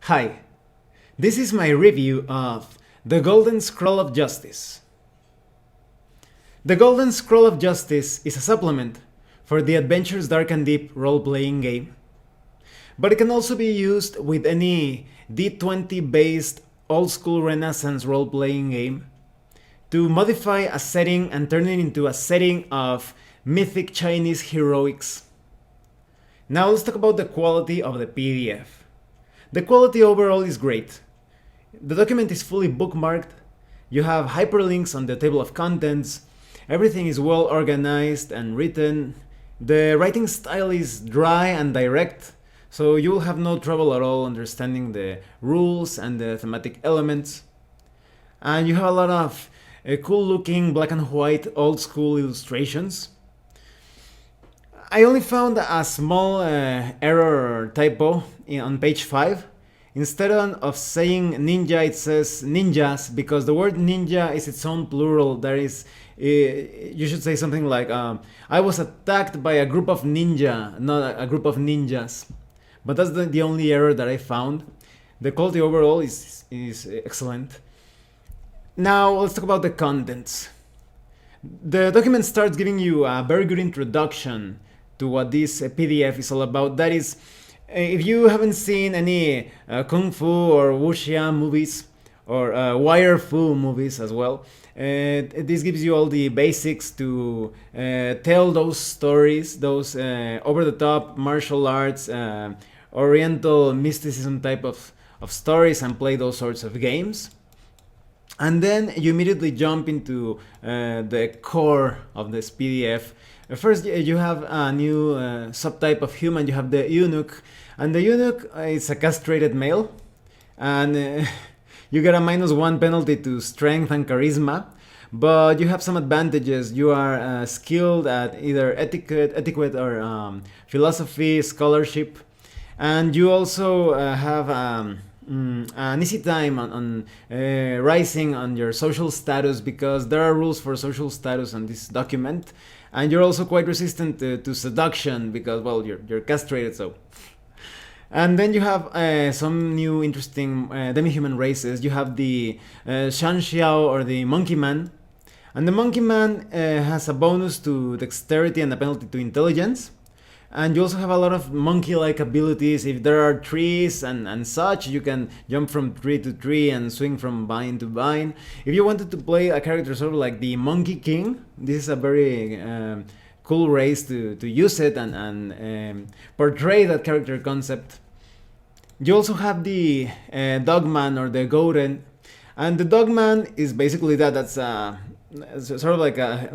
Hi, this is my review of The Golden Scroll of Justice. The Golden Scroll of Justice is a supplement for the Adventures Dark and Deep role-playing game, but it can also be used with any D20 based old-school Renaissance role-playing game to modify a setting and turn it into a setting of mythic Chinese heroics. Now let's talk about the quality of the PDF. The quality overall is great. The document is fully bookmarked, you have hyperlinks on the table of contents, everything is well organized and written, the writing style is dry and direct, so you will have no trouble at all understanding the rules and the thematic elements. And you have a lot of cool looking black and white old school illustrations. I only found a small error or typo on page 5. Instead of saying ninja, it says ninjas, because the word ninja is its own plural. There is, you should say something like, I was attacked by a group of ninja, not a group of ninjas. But that's the only error that I found. The quality overall is excellent. Now let's talk about the contents. The document starts giving you a very good introduction to what this PDF is all about. That is, if you haven't seen any Kung Fu or Wuxia movies, or Wire Fu movies as well, this gives you all the basics to tell those stories, those over-the-top martial arts, oriental mysticism type of stories, and play those sorts of games. And then you immediately jump into the core of this PDF. First, you have a new subtype of human. You have the eunuch, and the eunuch is a castrated male, and you get a -1 penalty to strength and charisma, but you have some advantages. You are skilled at either etiquette or philosophy, scholarship, and you also have an easy time on rising on your social status, because there are rules for social status on this document. And you're also quite resistant to seduction because, well, you're castrated, so. And then you have some new interesting demi-human races. You have the Shan Xiao, or the Monkey Man. And the Monkey Man has a bonus to dexterity and a penalty to intelligence. And you also have a lot of monkey-like abilities. If there are trees and such, you can jump from tree to tree and swing from vine to vine. If you wanted to play a character sort of like the Monkey King, this is a very cool race to use it and portray that character concept. You also have the Dogman, or the Goten. And the Dogman is basically that's sort of like a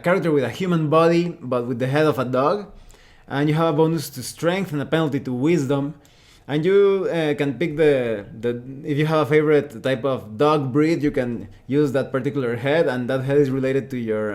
character with a human body, but with the head of a dog. And you have a bonus to strength and a penalty to wisdom. And you can pick if you have a favorite type of dog breed, you can use that particular head, and that head is related to your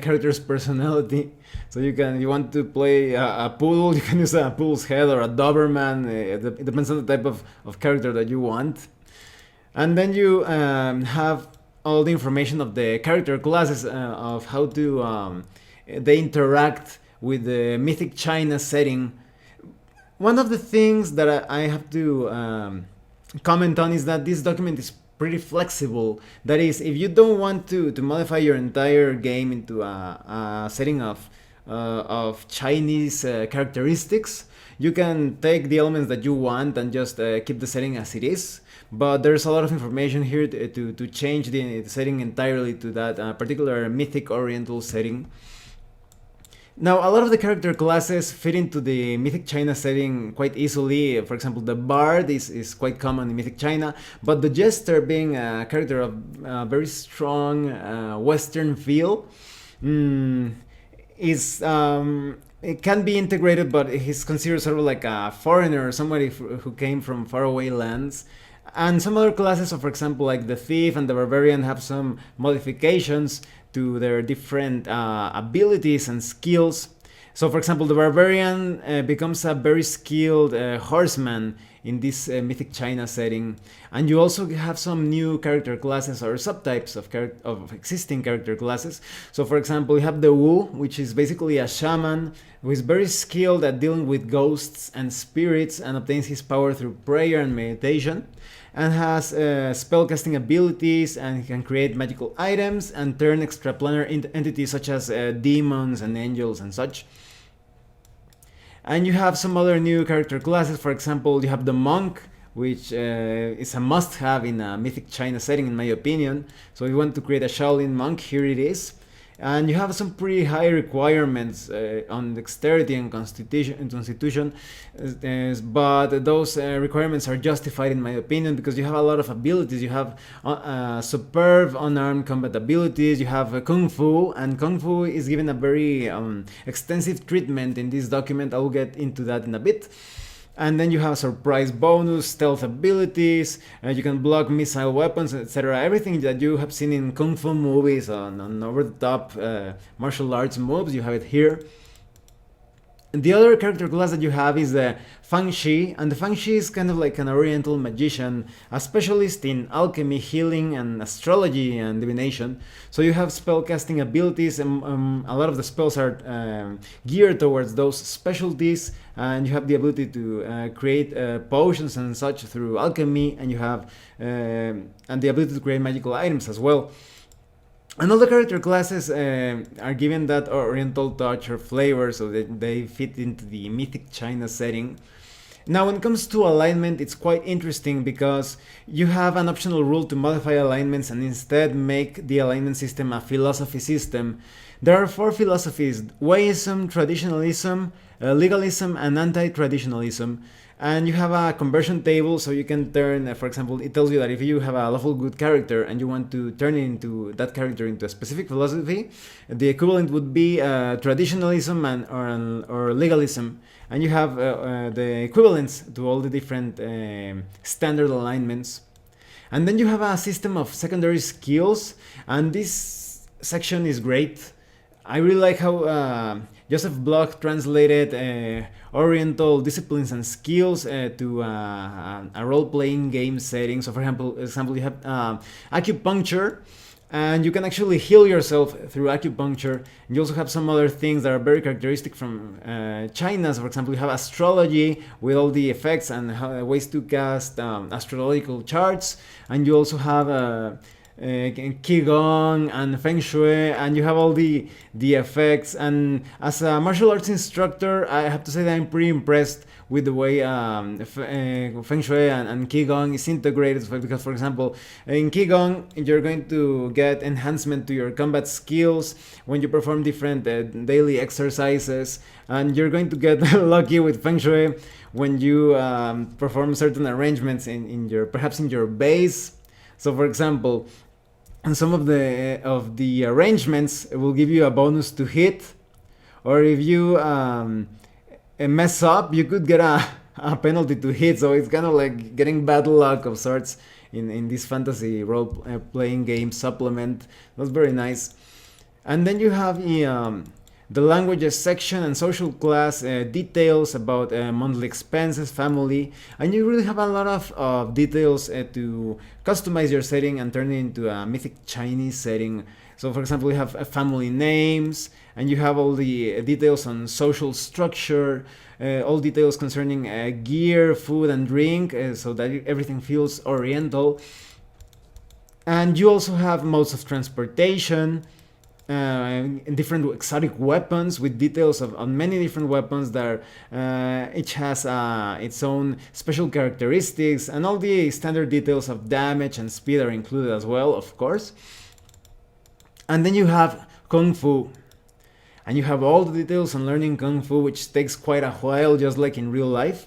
character's personality. So you want to play a poodle, you can use a poodle's head, or a Doberman. It depends on the type of character that you want. And then you have all the information of the character classes, of how to they interact with the mythic China setting. One of the things that I have to comment on is that this document is pretty flexible. That is, if you don't want to modify your entire game into a setting of Chinese characteristics, you can take the elements that you want and just keep the setting as it is. But there's a lot of information here to change the setting entirely to that particular mythic oriental setting. Now, a lot of the character classes fit into the Mythic China setting quite easily. For example, the Bard is quite common in Mythic China, but the Jester, being a character of very strong Western feel, it can be integrated, but he's considered sort of like a foreigner, somebody who came from faraway lands. And some other classes, so for example, like the Thief and the Barbarian, have some modifications to their different abilities and skills. So for example, the Barbarian becomes a very skilled horseman in this Mythic China setting. And you also have some new character classes or subtypes of existing character classes. So for example, you have the Wu, which is basically a shaman who is very skilled at dealing with ghosts and spirits and obtains his power through prayer and meditation, and has spellcasting abilities, and he can create magical items and turn extraplanar entities such as demons and angels and such. And you have some other new character classes. For example, you have the monk, which is a must-have in a Mythic China setting, in my opinion. So if you want to create a Shaolin monk, here it is. And you have some pretty high requirements on dexterity and constitution, but those requirements are justified in my opinion, because you have a lot of abilities. You have superb unarmed combat abilities, you have Kung Fu, and Kung Fu is given a very extensive treatment in this document. I will get into that in a bit. And then you have surprise bonus, stealth abilities, you can block missile weapons, etc. Everything that you have seen in Kung Fu movies on over-the-top martial arts moves, you have it here. And the other character class that you have is the Fang Shi, and the Fang Shi is kind of like an oriental magician, a specialist in alchemy, healing, and astrology and divination. So you have spellcasting abilities, and a lot of the spells are geared towards those specialties, and you have the ability to create potions and such through alchemy, and you have and the ability to create magical items as well. And all the character classes are given that oriental touch or flavor, so that they fit into the Mythic China setting. Now, when it comes to alignment, it's quite interesting because you have an optional rule to modify alignments and instead make the alignment system a philosophy system. There are 4 philosophies: Wayism, Traditionalism, Legalism, and Anti-Traditionalism. And you have a conversion table, so you can turn, for example, it tells you that if you have a lawful good character and you want to turn that character into a specific philosophy, the equivalent would be traditionalism or legalism. And you have the equivalents to all the different standard alignments. And then you have a system of secondary skills, and this section is great. I really like how Joseph Bloch translated Oriental disciplines and skills to a role-playing game setting. So for example, you have acupuncture, and you can actually heal yourself through acupuncture. And you also have some other things that are very characteristic from China. So for example, you have astrology with all the effects and ways to cast astrological charts, and you also have Qigong and Feng Shui, and you have all the effects. And as a martial arts instructor, I have to say that I'm pretty impressed with the way Feng Shui and Qigong is integrated. Because for example, in Qigong, you're going to get enhancement to your combat skills when you perform different daily exercises, and you're going to get lucky with Feng Shui when you perform certain arrangements in your base. So for example, and some of the arrangements will give you a bonus to hit, or if you mess up, you could get a penalty to hit. So it's kind of like getting bad luck of sorts in this fantasy role playing game supplement. That's very nice. And then you have the languages section and social class details about monthly expenses, family, and you really have a lot of details to customize your setting and turn it into a Mythic Chinese setting. So for example, you have family names, and you have all the details on social structure, all details concerning gear, food, and drink, so that everything feels oriental. And you also have modes of transportation, different exotic weapons with details on many different weapons that each has its own special characteristics, and all the standard details of damage and speed are included as well, of course. And then you have Kung Fu, and you have all the details on learning Kung Fu, which takes quite a while, just like in real life.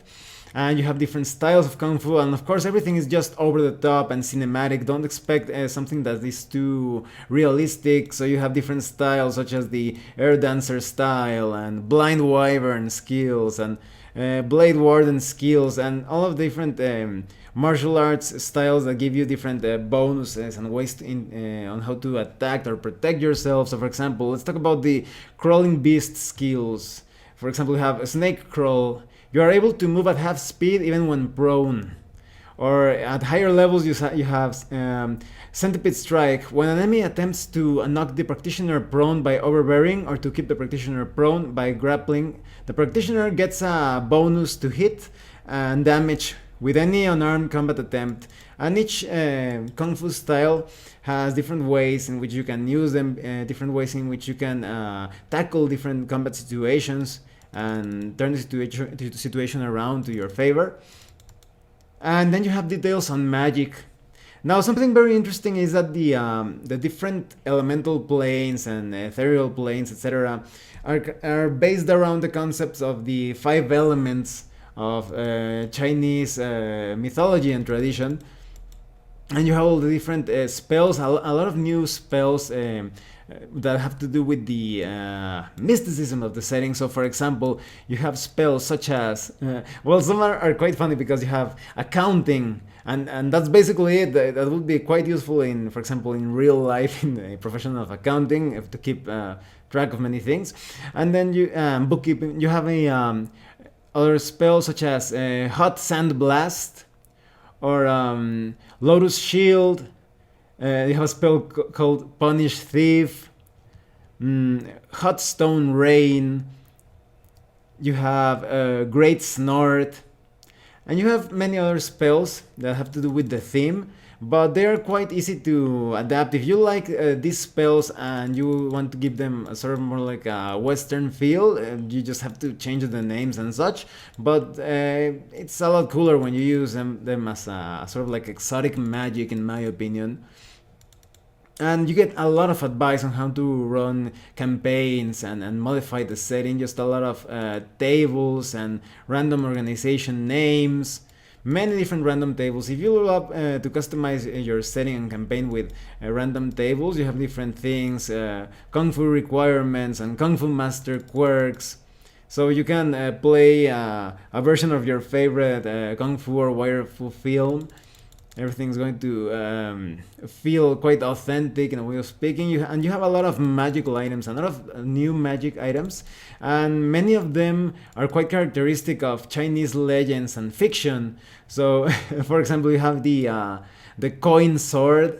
And you have different styles of Kung Fu, and of course everything is just over the top and cinematic. Don't expect something that is too realistic. So you have different styles, such as the Air Dancer style, and Blind Wyvern skills, and Blade Warden skills, and all of the different martial arts styles that give you different bonuses and ways on how to attack or protect yourself. So for example, let's talk about the Crawling Beast skills. For example, you have a Snake Crawl. You are able to move at half speed even when prone. Or at higher levels, you have Centipede Strike. When an enemy attempts to knock the practitioner prone by overbearing, or to keep the practitioner prone by grappling, the practitioner gets a bonus to hit and damage with any unarmed combat attempt. And each Kung Fu style has different ways in which you can use them, different ways in which you can tackle different combat situations and turn the situation around to your favor. And then you have details on magic. Now, something very interesting is that the different elemental planes and ethereal planes, etc., are based around the concepts of the five elements of Chinese mythology and tradition. And you have all the different spells, a lot of new spells that have to do with the mysticism of the setting. So, for example, you have spells such as, well, some are quite funny because you have accounting, and that's basically it. That would be quite useful in, for example, in real life, in the profession of accounting, to keep track of many things. And then you bookkeeping. You have a other spells such as Hot Sand Blast or Lotus Shield. You have a spell called Punish Thief, Hot Stone Rain. You have Great Snort, and you have many other spells that have to do with the theme, but they are quite easy to adapt. If you like these spells and you want to give them a sort of more like a Western feel, you just have to change the names and such. But it's a lot cooler when you use them as a sort of like exotic magic, in my opinion. And you get a lot of advice on how to run campaigns and modify the setting. Just a lot of tables and random organization names. Many different random tables. If you love to customize your setting and campaign with random tables, you have different things, Kung Fu requirements and Kung Fu master quirks. So you can play a version of your favorite Kung Fu or Wire Fu film. Everything's going to feel quite authentic in a way of speaking. And you have a lot of magical items, a lot of new magic items, and many of them are quite characteristic of Chinese legends and fiction. So, for example, you have the coin sword,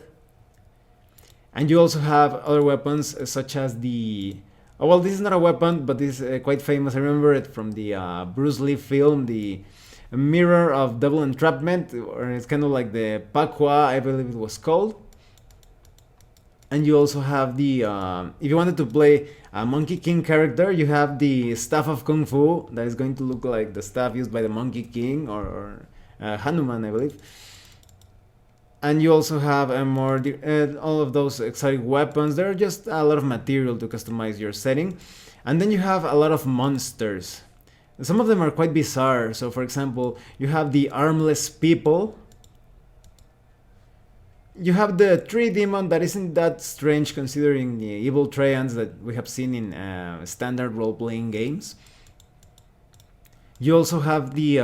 and you also have other weapons such as the. Oh, well, this is not a weapon, but this is quite famous. I remember it from the Bruce Lee film, the Mirror of Double Entrapment, or it's kind of like the Pakwa, I believe it was called. And you also have the, if you wanted to play a Monkey King character, you have the Staff of Kung Fu, that is going to look like the staff used by the Monkey King, or Hanuman, I believe. And you also have all of those exotic weapons. There are just a lot of material to customize your setting. And then you have a lot of monsters. Some of them are quite bizarre. So, for example, you have the Armless People. You have the Tree Demon that isn't that strange considering the evil treants that we have seen in standard role-playing games. You also have the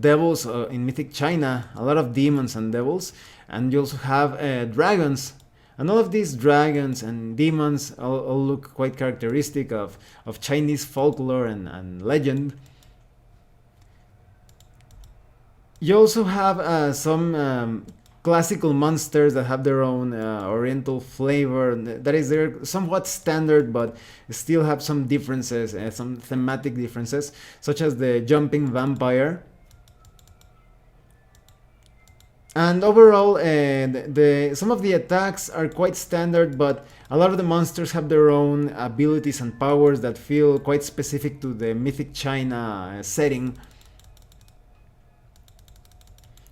devils in Mythic China, a lot of demons and devils. And you also have dragons. And all of these dragons and demons all look quite characteristic of Chinese folklore and legend. You also have some classical monsters that have their own oriental flavor. That is, they're somewhat standard, but still have some differences, some thematic differences, such as the jumping vampire. And overall, some of the attacks are quite standard, but a lot of the monsters have their own abilities and powers that feel quite specific to the Mythic China setting.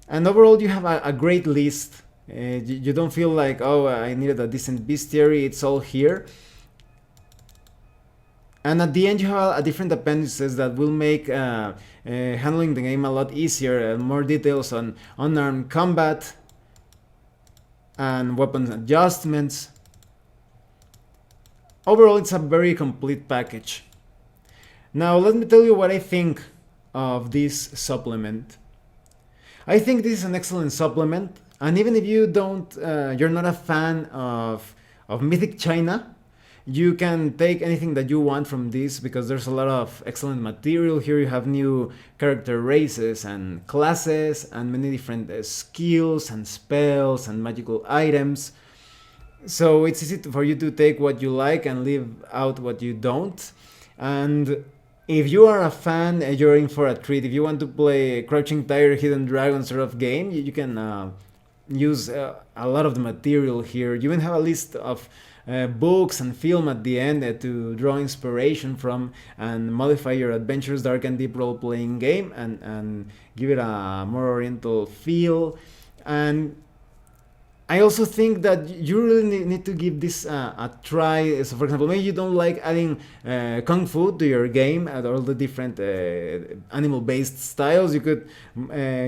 And overall, you have a great list. You don't feel like, oh, I needed a decent bestiary, it's all here. And at the end, you have different appendices that will make handling the game a lot easier. More details on unarmed combat and weapons adjustments. Overall, it's a very complete package. Now, let me tell you what I think of this supplement. I think this is an excellent supplement, and even if you don't, you're not a fan of Mythic China, You can take anything that you want from this because there's a lot of excellent material here. You have new character races and classes and many different skills and spells and magical items. So it's easy for you to take what you like and leave out what you don't. And if you are a fan, you're in for a treat. If you want to play Crouching Tiger, Hidden Dragon sort of game, you can use a lot of the material here. You even have a list of books and film at the end to draw inspiration from and modify your Adventures Dark and Deep role-playing game and give it a more oriental feel. And I also think that you really need to give this a try. So, for example, maybe you don't like adding kung fu to your game and all the different animal-based styles. You could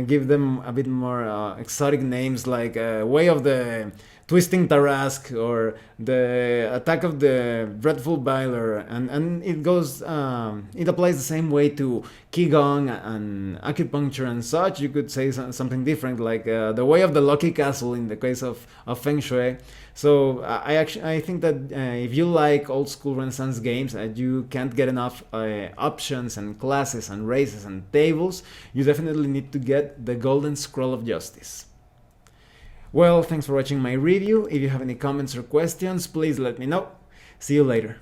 give them a bit more exotic names like Way of the Twisting Tarask or the Attack of the Dreadful Byler, and it goes. It applies the same way to Qigong and acupuncture and such. You could say something different, like the Way of the Lucky Castle in the case of Feng Shui. So I think that if you like old school Renaissance games and you can't get enough options and classes and races and tables, you definitely need to get the Golden Scroll of Justice. Well, thanks for watching my review. If you have any comments or questions, please let me know. See you later.